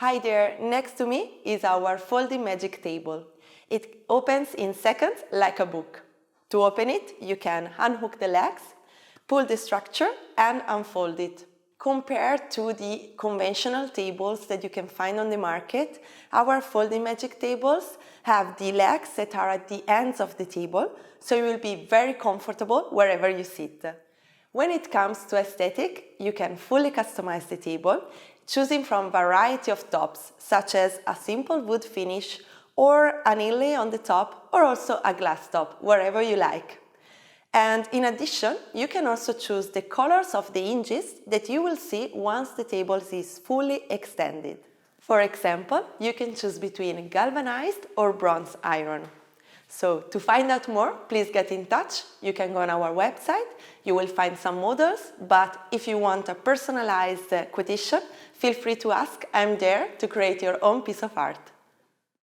Hi there, next to me is our folding magic table. It opens in seconds like a book. To open it, you can unhook the legs, pull the structure and unfold it. Compared to the conventional tables that you can find on the market, our folding magic tables have the legs that are at the ends of the table, so you will be very comfortable wherever you sit. When it comes to aesthetic, you can fully customize the table, choosing from a variety of tops, such as a simple wood finish or an inlay on the top, or also a glass top, wherever you like. And in addition, you can also choose the colors of the hinges that you will see once the table is fully extended. For example, you can choose between galvanized or bronze iron. So to find out more, please get in touch. You can go on our website, you will find some models, but if you want a personalized quotation, feel free to ask. I'm there to create your own piece of art.